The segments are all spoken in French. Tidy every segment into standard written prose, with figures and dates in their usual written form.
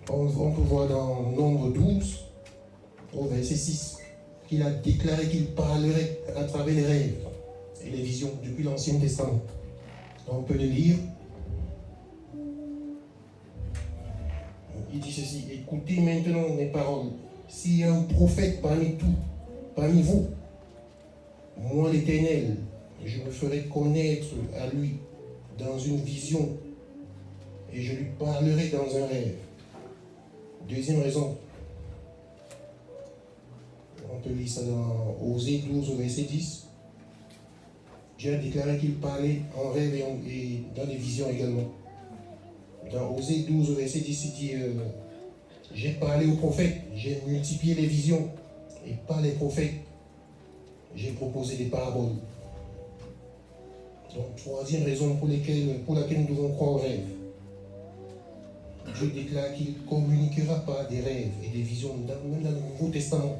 On peut voir dans Nombre 12, au verset 6, qu'il a déclaré qu'il parlerait à travers les rêves et les visions depuis l'Ancien Testament. On peut le lire. Il dit ceci: écoutez maintenant mes paroles. S'il y a un prophète parmi vous, moi l'Éternel, je me ferai connaître à lui dans une vision et je lui parlerai dans un rêve. Deuxième raison, on peut lire ça dans Osée 12 au verset 10. Dieu a déclaré qu'il parlait en rêve et dans des visions également. Dans Osée 12 au verset 10, il dit j'ai parlé aux prophètes, j'ai multiplié les visions, et par les prophètes, j'ai proposé des paraboles. Donc, troisième raison pour laquelle nous devons croire aux rêves. Dieu déclare qu'il communiquera par des rêves et des visions, même dans le Nouveau Testament.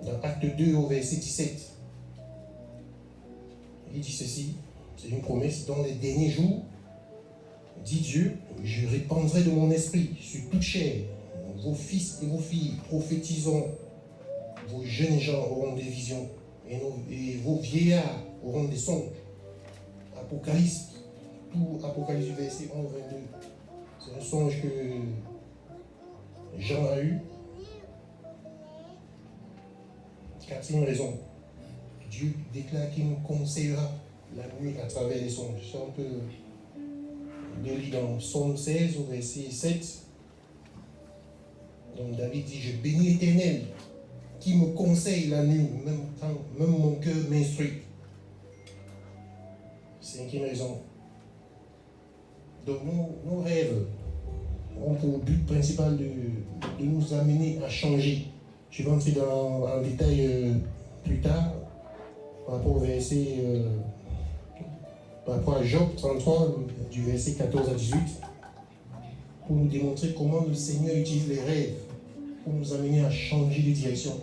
Dans Acte 2 au verset 17, il dit ceci, c'est une promesse: dans les derniers jours, dit Dieu, je répandrai de mon esprit sur toute chair. Vos fils et vos filles prophétiseront, vos jeunes gens auront des visions, et vos vieillards auront des songes. Apocalypse, tout Apocalypse du verset 11, 22. C'est un songe que Jean a eu. Quatrième raison, Dieu déclare qu'il nous conseillera la nuit à travers les songes. Ça, on peut le lire dans Psaume 16 au verset 7. Donc David dit: je bénis l'Éternel qui me conseille la nuit, même mon cœur m'instruit. Cinquième raison. Donc nos rêves ont pour but principal de nous amener à changer. Je vais entrer en détail plus tard par rapport au verset, par rapport à Job 33, du verset 14 à 18, pour nous démontrer comment le Seigneur utilise les rêves pour nous amener à changer de direction,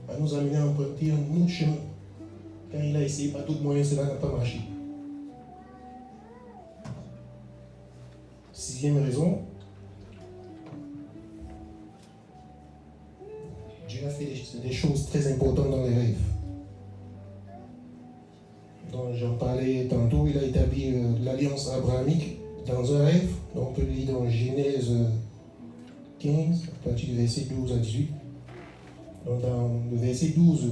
à nous amener à emprunter un autre chemin. Quand il a essayé par d'autres moyens, cela n'a pas marché. Sixième raison, Dieu a fait des choses très importantes dans les rêves. Donc j'en parlais tantôt, il a établi l'alliance abrahamique dans un rêve. Donc on peut le lire dans Genèse 15, à partir du verset 12 à 18. Donc dans le verset 12,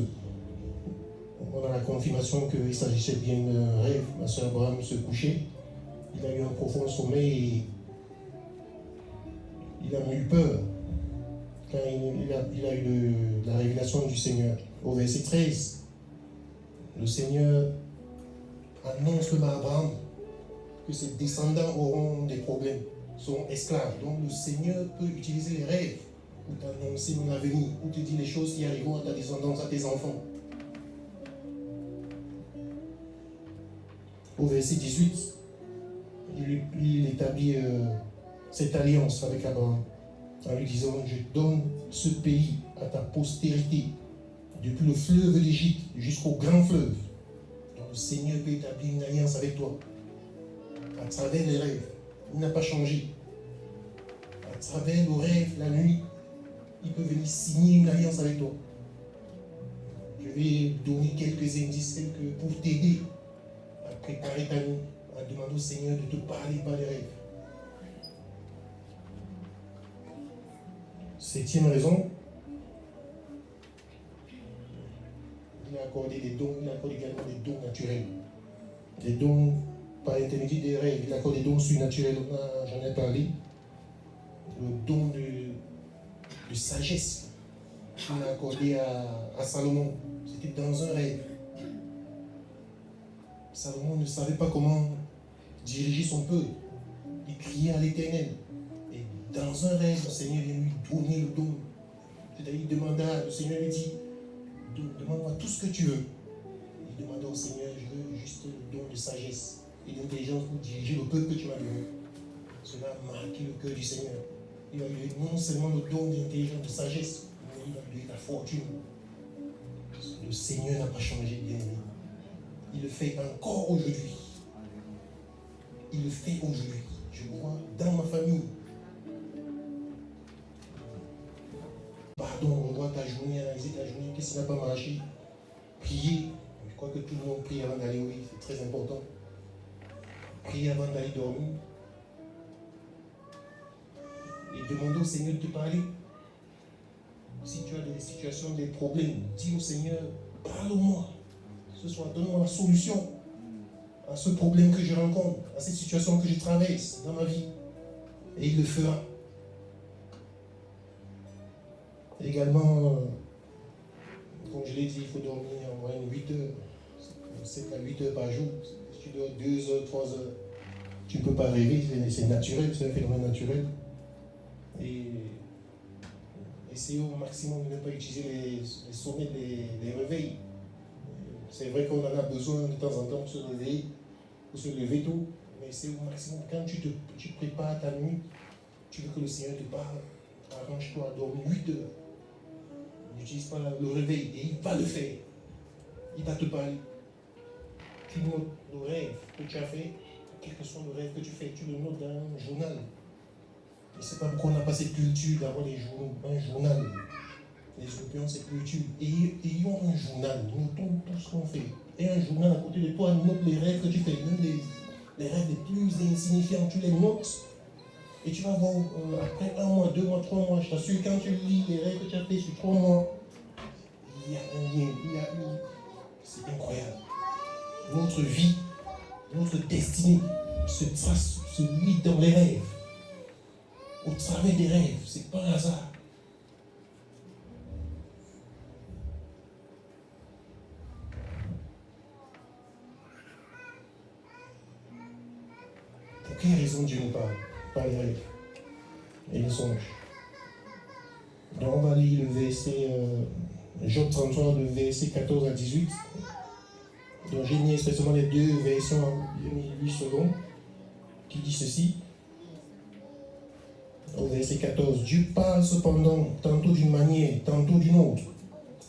on a la confirmation qu'il s'agissait bien d'un rêve. Ma soeur Abraham se couchait, il a eu un profond sommeil et il a eu peur quand il a eu la révélation du Seigneur. Au verset 13, le Seigneur annonce à Abraham que ses descendants auront des problèmes, seront esclaves. Donc le Seigneur peut utiliser les rêves pour t'annoncer mon avenir, pour te dire les choses qui arriveront à ta descendance, à tes enfants. Au verset 18, il établit cette alliance avec Abraham en lui disant: je donne ce pays à ta postérité, depuis le fleuve de l'Égypte jusqu'au grand fleuve. Donc le Seigneur peut établir une alliance avec toi à travers les rêves. Il n'a pas changé. À travers le rêve, la nuit, il peut venir signer une alliance avec toi. Je vais donner quelques indices pour t'aider à préparer ta nuit, à demander au Seigneur de te parler par les rêves. Septième raison, il a accordé des dons, il accorde également des dons naturels. Des dons par l'intermédiaire des rêves, il accorde des dons surnaturels, j'en ai parlé. Le don de sagesse qu'il a accordé à Salomon, c'était dans un rêve. Salomon ne savait pas comment diriger son peuple. Il criait à l'Éternel. Et dans un rêve, le Seigneur vient lui donner le don. C'est-à-dire, le Seigneur lui dit: demande-moi tout ce que tu veux. Il demanda au Seigneur: je veux juste le don de sagesse et d'intelligence pour diriger le peuple que tu m'as donné. Cela a marqué le cœur du Seigneur. Il a eu non seulement le don d'intelligence, de sagesse, mais il a eu la fortune. Le Seigneur n'a pas changé, bien aimé. Il le fait encore aujourd'hui. Il le fait aujourd'hui. Je vois dans ma famille, journée, analyser ta journée, qu'est-ce qui n'a pas marché. Prier. Je crois que tout le monde prie avant d'aller au lit, c'est très important. Prier avant d'aller dormir. Et demander au Seigneur de te parler. Si tu as des situations, des problèmes, dis au Seigneur, parle-moi. Ce soir, donne-moi la solution à ce problème que je rencontre, à cette situation que je traverse dans ma vie. Et il le fera. Également, comme je l'ai dit, il faut dormir en moyenne 8 heures. 7 à 8 heures par jour. Si tu dors 2 heures, 3 heures, tu ne peux pas rêver, c'est naturel, c'est un phénomène naturel. Et essayez au maximum de ne pas utiliser les sommets des réveils. C'est vrai qu'on en a besoin de temps en temps pour se réveiller, pour se lever tôt, mais c'est au maximum. Quand tu prépares ta nuit, tu veux que le Seigneur te parle, arrange-toi à dormir 8 heures. N'utilise pas le réveil et il va le faire. Il va te parler. Tu notes le rêve que tu as fait, quel que soit le rêve que tu fais, tu le notes dans un journal. Et c'est pas pourquoi on n'a pas cette culture d'avoir un journal. Les Européens, c'est culture. Et ayons un journal, notons tout ce qu'on fait. Et un journal à côté de toi, note les rêves que tu fais, même les rêves les plus insignifiants, tu les notes. Et tu vas voir, après 1 mois, 2 mois, 3 mois, je t'assure, quand tu lis les rêves que tu as fait sur 3 mois, il y a un lien, c'est incroyable. Notre vie, notre destinée se trace, se lit dans les rêves. Au travers des rêves, c'est pas un hasard. Pour quelle raison Dieu nous parle? Par les rêves et les songes. Donc on va lire le verset Job 33, le verset 14 à 18. Donc j'ai mis spécialement les 2 versions en 8 secondes qui dit ceci. Au verset 14, Dieu parle cependant tantôt d'une manière, tantôt d'une autre,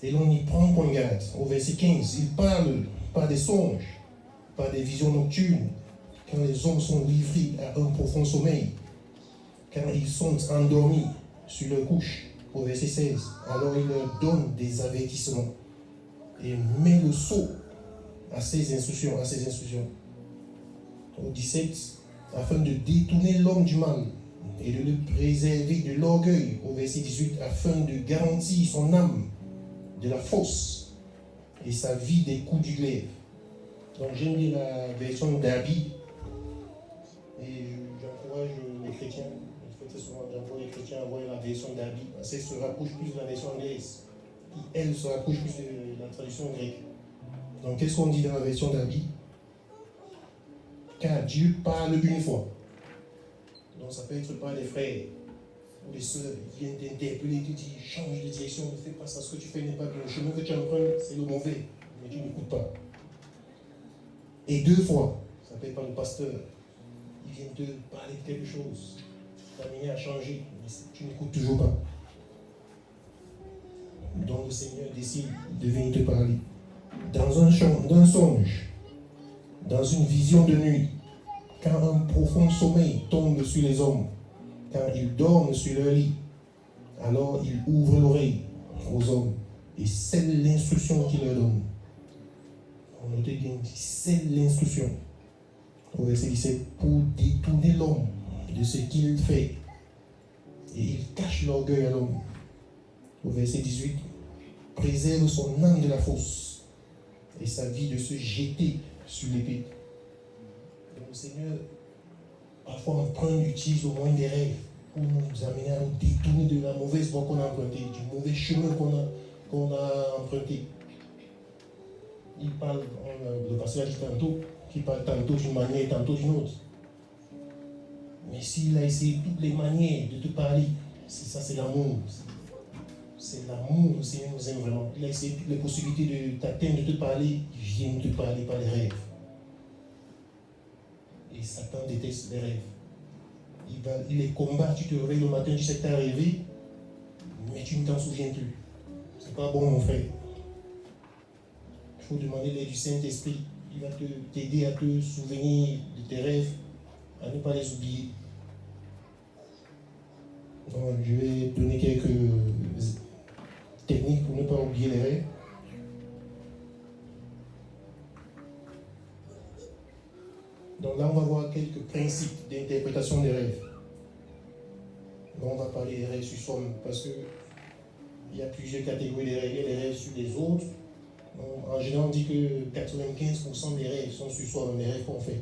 et l'on y prend point garde. Au verset 15, il parle par des songes, par des visions nocturnes, quand les hommes sont livrés à un profond sommeil, quand ils sont endormis sur leur couche. Au verset 16, alors il leur donne des avertissements et met le sceau à ses instructions. Au 17, afin de détourner l'homme du mal et de le préserver de l'orgueil. Au verset 18, afin de garantir son âme de la fausse et sa vie des coups du glaive. Donc j'aime bien la version d'Abi et j'encourage les chrétiens, très souvent j'encourage les chrétiens à voir la version d'Abi, parce qu'elle se rapproche plus de la version anglaise, qui elle se rapproche plus de la traduction grecque. Donc qu'est-ce qu'on dit dans la version d'Abi? Car Dieu parle une fois. Donc ça peut être par les frères ou les sœurs, ils viennent t'interpeller, tu dis change de direction, ne fais pas ça, ce que tu fais n'est pas bien, le chemin que tu empruntes, c'est le mauvais, mais tu n'écoutes pas. Et 2 fois, ça peut être par le pasteur, il vient te parler de quelque chose, t'amener à changer, mais tu n'écoutes toujours pas. Donc le Seigneur décide de venir te parler. Dans un songe, dans une vision de nuit, quand un profond sommeil tombe sur les hommes, quand ils dorment sur leur lit, alors il ouvre l'oreille aux hommes et scelle l'instruction qu'il leur donne. On note bien, scelle l'instruction. Au verset 17, pour détourner l'homme de ce qu'il fait. Et il cache l'orgueil à l'homme. Au verset 18, préserve son âme de la fosse et sa vie de se jeter sur l'épée. Le Seigneur, parfois utilise au moins des rêves pour nous amener à nous détourner de la mauvaise voie qu'on a empruntée, du mauvais chemin qu'on a emprunté. Il parle, le pasteur a dit tantôt, qu'il parle tantôt d'une manière, tantôt d'une autre. Mais s'il a essayé toutes les manières de te parler, c'est l'amour. C'est l'amour, le Seigneur nous aime vraiment. Il a essayé toutes les possibilités de t'atteindre, de te parler, il vient te parler par les rêves. Et Satan déteste les rêves. Il les combat, tu te réveilles le matin, tu sais que tu as rêvé, mais tu ne t'en souviens plus. C'est pas bon, mon frère. Il faut demander l'aide du Saint-Esprit. Il va t'aider à te souvenir de tes rêves, à ne pas les oublier. Donc, je vais donner quelques techniques étudier les rêves. Donc là, on va voir quelques principes d'interprétation des rêves. Donc on va parler des rêves sur soi-même parce qu'il y a plusieurs catégories de rêves. Il y a des rêves sur les autres. Donc, en général, on dit que 95% des rêves sont sur soi-même, les rêves qu'on fait.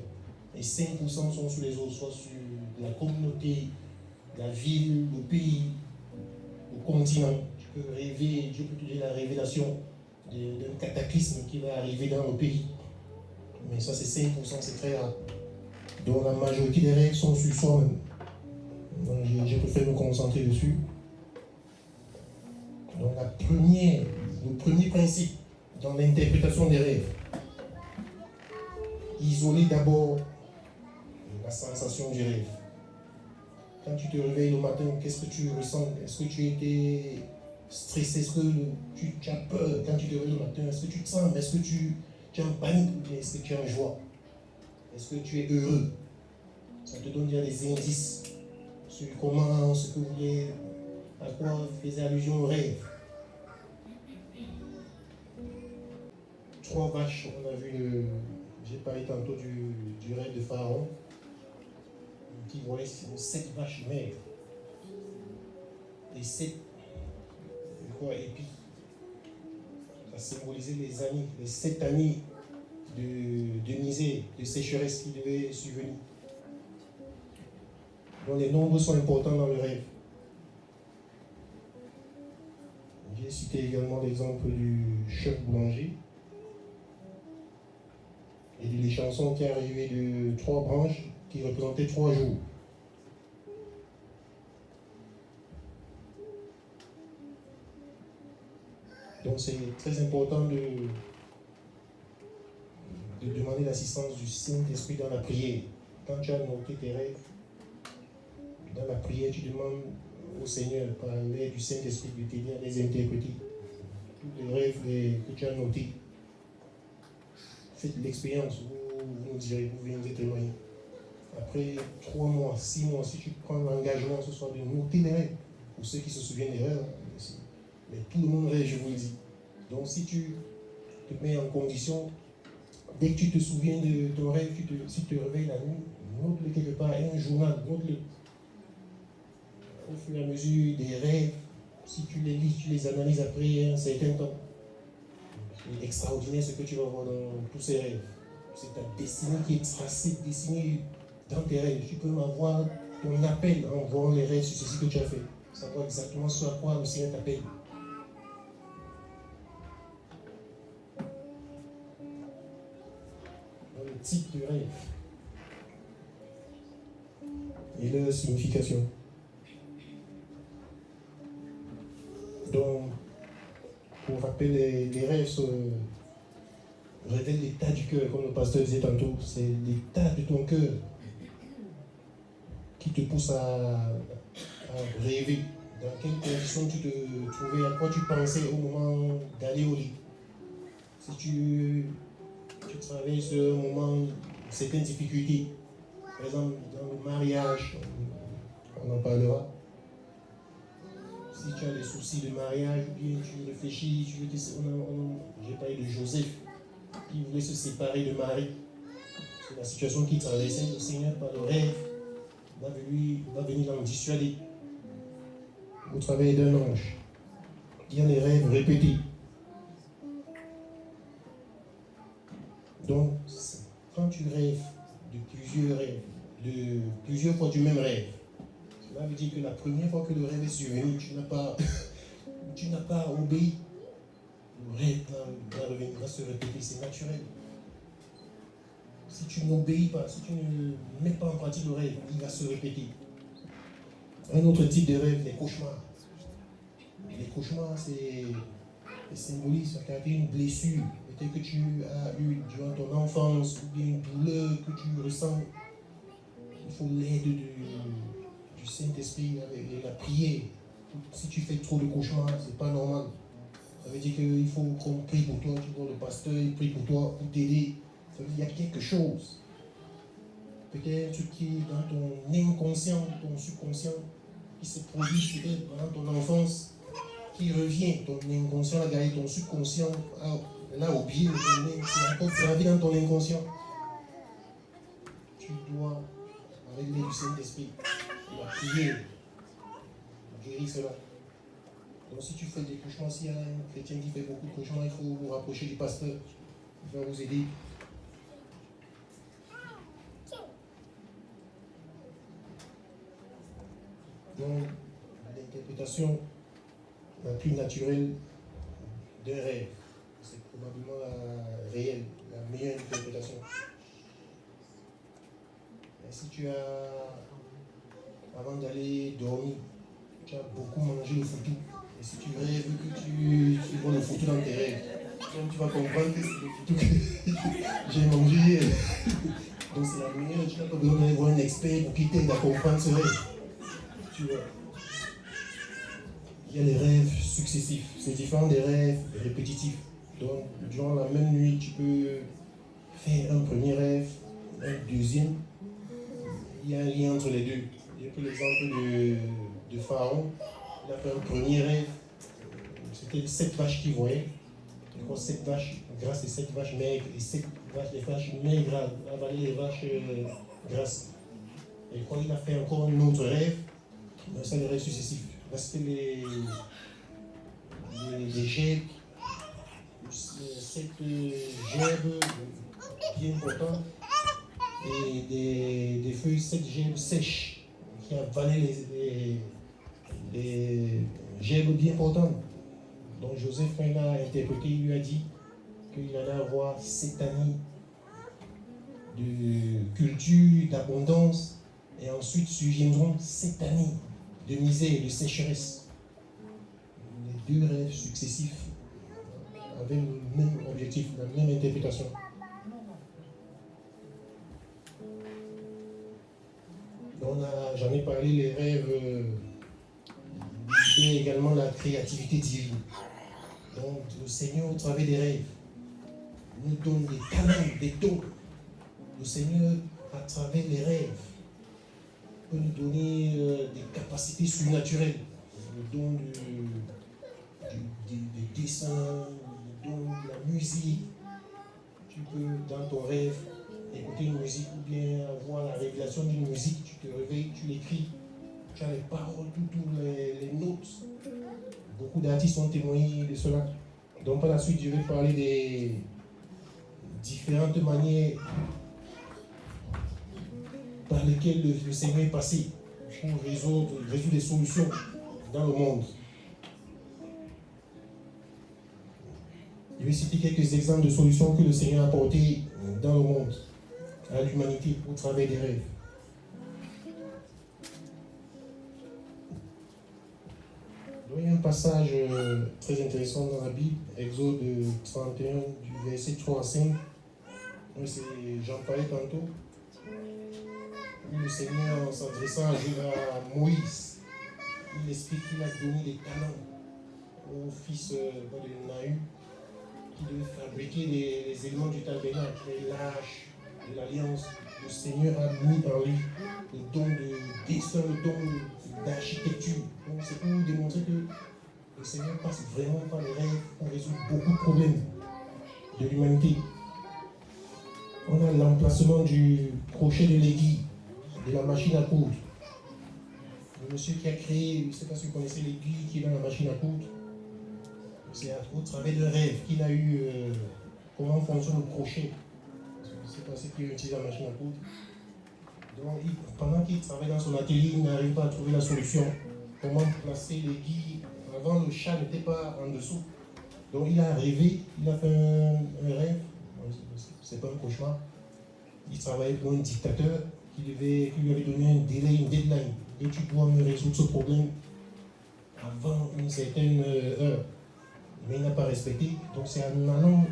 Et 5% sont sur les autres, soit sur la communauté, la ville, le pays, le continent. Tu peux rêver, Dieu peut te donner la révélation d'un cataclysme qui va arriver dans le pays. Mais ça, c'est 5%, c'est très rare. Donc la majorité des rêves sont sur soi-même. Donc je préfère me concentrer dessus. Donc le premier principe dans l'interprétation des rêves, isoler d'abord la sensation du rêve. Quand tu te réveilles le matin, qu'est-ce que tu ressens? Est-ce que tu étais stressé? Est-ce que tu as peur quand tu te réveilles le matin? Est-ce que tu te sens? Est-ce que tu es en panique ou bien est-ce que tu es en joie? Est-ce que tu es heureux? Ça te donne déjà des indices sur comment, ce que vous voulez, à quoi faisait allusion au rêve. 3 vaches, on a vu, j'ai parlé tantôt du rêve de Pharaon, qui voyait 7 vaches maigres et 7 épis. Ça symbolisait les 7 années de misère, de sécheresse qui devaient survenir. Donc les nombres sont importants dans le rêve. J'ai cité également l'exemple du chef boulanger et de l'échanson qui est arrivé de 3 branches qui représentaient 3 jours. Donc c'est très important de demander l'assistance du Saint-Esprit dans la prière. Quand tu as noté tes rêves, dans la prière, tu demandes au Seigneur, par l'aide du Saint-Esprit, de t'aider à les interpréter. Tous les rêves que tu as notés. Faites l'expérience, vous nous direz, vous venez nous témoigner. Après 3 mois, 6 mois, si tu prends l'engagement ce soir de noter les rêves, pour ceux qui se souviennent des rêves, mais tout le monde rêve, je vous le dis. Donc si tu te mets en condition, dès que tu te souviens de ton rêve, si tu te réveilles la nuit, note-le quelque part, un journal, note-le. Au fur et à mesure des rêves, si tu les lis, tu les analyses après un certain temps. C'est extraordinaire ce que tu vas voir dans tous ces rêves. C'est ta destinée qui est tracée, dessinée dans tes rêves. Tu peux avoir ton appel en voyant les rêves sur ceci que tu as fait. Savoir exactement ce à quoi le Seigneur t'appelle. Dans le type de rêve et leur signification. Donc, pour rappeler, les rêves révèlent l'état du cœur, comme le pasteur disait tantôt. C'est l'état de ton cœur qui te pousse à rêver. Dans quelles conditions tu te trouvais, à quoi tu pensais au moment d'aller au lit. Si tu traverses un moment, certaines difficultés, par exemple dans le mariage, on en parlera. Si tu as des soucis de mariage, ou bien tu réfléchis, j'ai parlé de Joseph, qui voulait se séparer de Marie. C'est la situation qu'il traversait. Le Seigneur, par le rêve, va venir l'en dissuader au travers d'un ange. Il y a des rêves répétés. Donc, quand tu rêves de plusieurs fois du même rêve, cela veut dire que la première fois que le rêve est survenu, tu n'as pas obéi. Le rêve va se répéter, c'est naturel. Si tu n'obéis pas, si tu ne mets pas en pratique le rêve, il va se répéter. Un autre type de rêve, les cauchemars. Les cauchemars, c'est symbolise une blessure, peut-être que tu as eu durant ton enfance, ou bien une douleur que tu ressens. Il faut l'aide du Saint-Esprit avec la prière. Si tu fais trop de cauchemars, c'est pas normal. Ça veut dire qu'il faut qu'on prie pour toi, tu vois le pasteur, il prie pour toi, pour t'aider. Ça veut dire qu'il y a quelque chose. Peut-être ce qui est dans ton inconscient, ton subconscient, qui se produit peut-être pendant ton enfance. qui revient. Ton inconscient a gagné, ton subconscient a oublié, c'est encore gravé dans ton inconscient. Tu dois, avec l'aide du Saint-Esprit, tu vas prier, guérir cela. Donc si tu fais des cauchemars, s'il y a un chrétien qui fait beaucoup de cauchemars, il faut vous rapprocher du pasteur. Il va vous aider. Donc, l'interprétation la plus naturelle d'un rêve, c'est probablement la réelle, la meilleure interprétation. Et si tu as, avant d'aller dormir, tu as beaucoup mangé le foutu, et si tu rêves que tu vois le foutu dans tes rêves, donc tu vas comprendre que c'est le foutu que j'ai mangé hier. Donc c'est la meilleure, tu n'as pas besoin d'aller voir un expert pour qui t'aide à comprendre ce rêve. Tu vois. Il y a les rêves successifs, c'est différent des rêves répétitifs. Donc, durant la même nuit, tu peux faire un premier rêve, un deuxième. Il y a un lien entre les deux. J'ai pris l'exemple de Pharaon. Il a fait un premier rêve. C'était 7 vaches qu'il voyait. Et quand 7 vaches, grâce à 7 vaches maigres, et 7 vaches, les vaches maigres avalaient les vaches grasses. Et quand il a fait encore un autre rêve, c'est le rêve successif. Là, c'était les gerbes, 7 gerbes bien importantes et des feuilles, 7 gerbes sèches qui avalaient les gerbes bien importantes. Donc Joseph, quand il a interprété, il lui a dit qu'il allait avoir 7 années de culture, d'abondance, et ensuite surviendront 7 années de misère et de sécheresse. Les 2 rêves successifs avaient le même objectif, la même interprétation. J'en ai parlé, les rêves et également la créativité divine. Donc le Seigneur, au travers des rêves, nous donne des talents, des dons. Le Seigneur, à travers les rêves, peut nous donner des capacités surnaturelles. Le don du dessin, le don de la musique. Tu peux, dans ton rêve, écouter une musique ou bien avoir la révélation d'une musique. Tu te réveilles, tu l'écris. Tu as les paroles, toutes les notes. Beaucoup d'artistes ont témoigné de cela. Donc par la suite, je vais parler des différentes manières par lesquelles le Seigneur est passé pour résoudre des solutions dans le monde. Je vais citer quelques exemples de solutions que le Seigneur a apportées dans le monde, à l'humanité, au travers des rêves. Donc, il y a un passage très intéressant dans la Bible, Exode 31, du verset 3 à 5. J'en parlais tantôt. Où le Seigneur, en s'adressant à Moïse, il explique qu'il a donné des talents au fils de Nahu, qui devait fabriquer les éléments du tabernacle, les lâches de l'alliance. Le Seigneur a mis en lui le don de dessin, le don d'architecture. Donc c'est pour démontrer que le Seigneur passe vraiment par les rêves pour résoudre beaucoup de problèmes de l'humanité. On a l'emplacement du crochet de l'aiguille, de la machine à coudre. Le monsieur qui a créé, je ne sais pas si vous connaissez l'aiguille qui est dans la machine à coudre. C'est au travers d'un rêve qu'il a eu comment fonctionne le crochet. Je ne sais pas si qui utilise la machine à coudre. Donc, pendant qu'il travaille dans son atelier, il n'arrive pas à trouver la solution. Comment placer l'aiguille. Avant, le chat n'était pas en dessous. Donc, il a rêvé, il a fait un rêve. C'est pas un cauchemar. Il travaillait pour un dictateur qui lui avait donné un délai, une deadline. Et tu dois me résoudre ce problème avant une certaine heure. Mais il n'a pas respecté. Donc, c'est en allant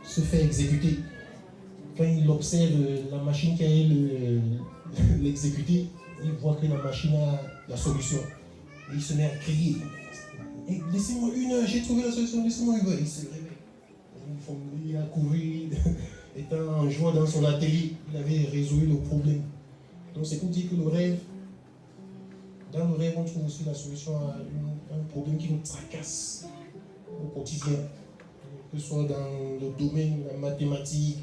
se faire exécuter. Quand il observe la machine qui allait l'exécuter, il voit que la machine a la solution. Et il se met à crier. Laissez-moi une heure, j'ai trouvé la solution, laissez-moi une heure. Il se réveille. Il a couru, étant en joie dans son atelier, il avait résolu le problème. Donc c'est pour dire que le rêve Dans le rêve, on trouve aussi la solution à un problème qui nous tracasse au quotidien, que ce soit dans le domaine de la mathématique,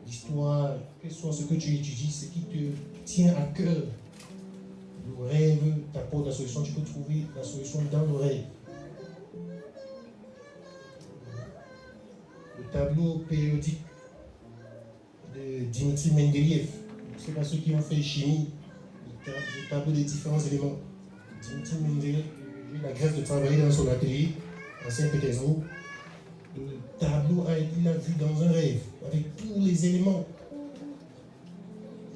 l'histoire, que ce soit ce que tu étudies, ce qui te tient à cœur. Le rêve t'apporte la solution, tu peux trouver la solution dans le rêve. Le tableau périodique de Dimitri Mendeleïev, c'est pas ceux qui ont fait chimie, le tableau des différents éléments. Dimitri Mendeleïev a eu la grève de travailler dans son atelier à Saint-Pétersbourg. Le tableau il l'a vu dans un rêve, avec tous les éléments.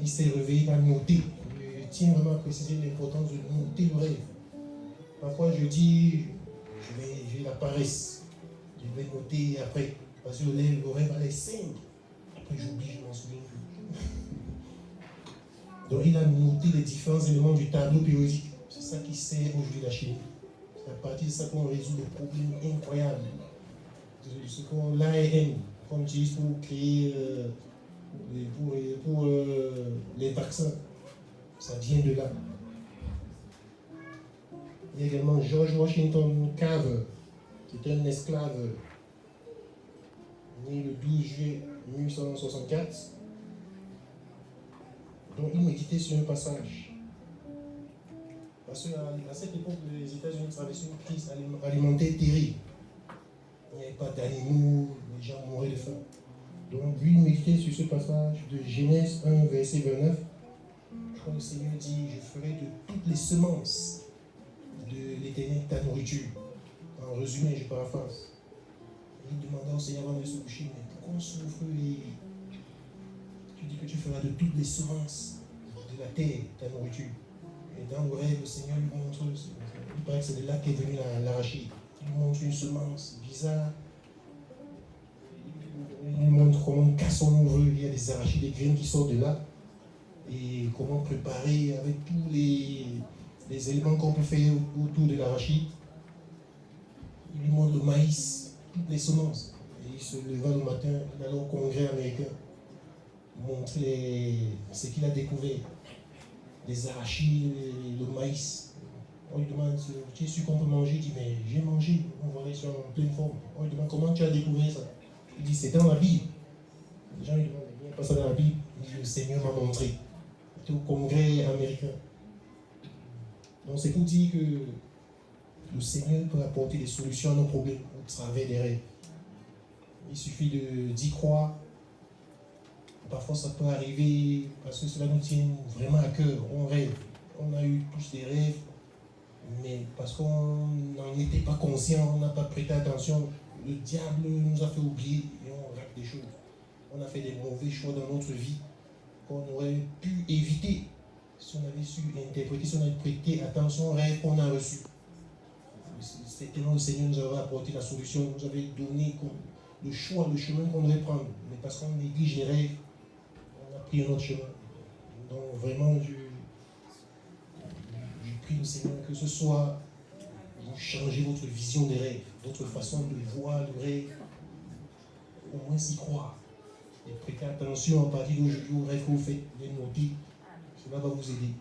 Il s'est réveillé, il a noté. Je tiens vraiment à préciser l'importance de noter le rêve. Parfois je dis, j'ai la paresse. Je vais noter après. Parce que le rêve allait simple. Après j'oublie, je m'en souviens plus. Donc il a noté les différents éléments du tableau périodique. C'est ça qui sert aujourd'hui la chimie. C'est à partir de ça qu'on résout des problèmes incroyables. Ce qu'on l'ARN qu'on utilise pour créer pour les vaccins. Ça vient de là. Il y a également George Washington Carver, qui était un esclave né le 12 juillet 1864. Donc il méditait sur un passage. Parce qu'à cette époque, les États-Unis traversaient une crise alimentaire terrible. Il n'y avait pas d'animaux, les gens mouraient de faim. Donc lui méditait sur ce passage de Genèse 1, verset 29. Je crois que le Seigneur dit, je ferai de toutes les semences de l'Éternel ta nourriture. En résumé, je paraphrase. Il demanda au Seigneur avant de se coucher, mais pourquoi on souffre et tu dis que tu feras de toutes les semences de la terre ta nourriture. Et dans le rêve, le Seigneur lui montre, il paraît que c'est de là qu'est venu l'arachide. Il lui montre une semence bizarre. Il lui montre comment on casse son ouvre, il y a des arachides, des graines qui sortent de là. Et comment préparer avec tous les éléments qu'on peut faire autour de l'arachide. Il lui montre le maïs, toutes les semences. Et il se leva le matin, il allait au congrès américain, montrer ce qu'il a découvert. Les arachides, le maïs. On lui demande, tu es sûr qu'on peut manger? Il dit, mais j'ai mangé, on voit les gens en pleine forme. On lui demande, comment tu as découvert ça? Il dit, c'est dans la Bible. Les gens lui demandent, il n'y a pas ça dans la Bible. Il dit, le Seigneur m'a montré. C'était au congrès américain. Donc c'est pour dire que le Seigneur peut apporter des solutions à nos problèmes au travers des rêves. Il suffit d'y croire. Parfois ça peut arriver parce que cela nous tient vraiment à cœur. On rêve. On a eu tous des rêves, mais parce qu'on n'en était pas conscient, on n'a pas prêté attention, le diable nous a fait oublier et on rate des choses. On a fait des mauvais choix dans notre vie qu'on aurait pu éviter si on avait su interpréter, si on avait prêté attention aux rêves qu'on a reçus. Certainement le Seigneur nous avait apporté la solution, nous avait donné le choix, le chemin qu'on devait prendre. Mais parce qu'on néglige les rêves, on a pris un autre chemin. Donc vraiment, je prie le Seigneur que ce soit vous changez votre vision des rêves, votre façon de voir le rêve, au moins s'y croire. Et prêtez attention à partir d'aujourd'hui aux rêves que vous faites, les noter, cela va vous aider.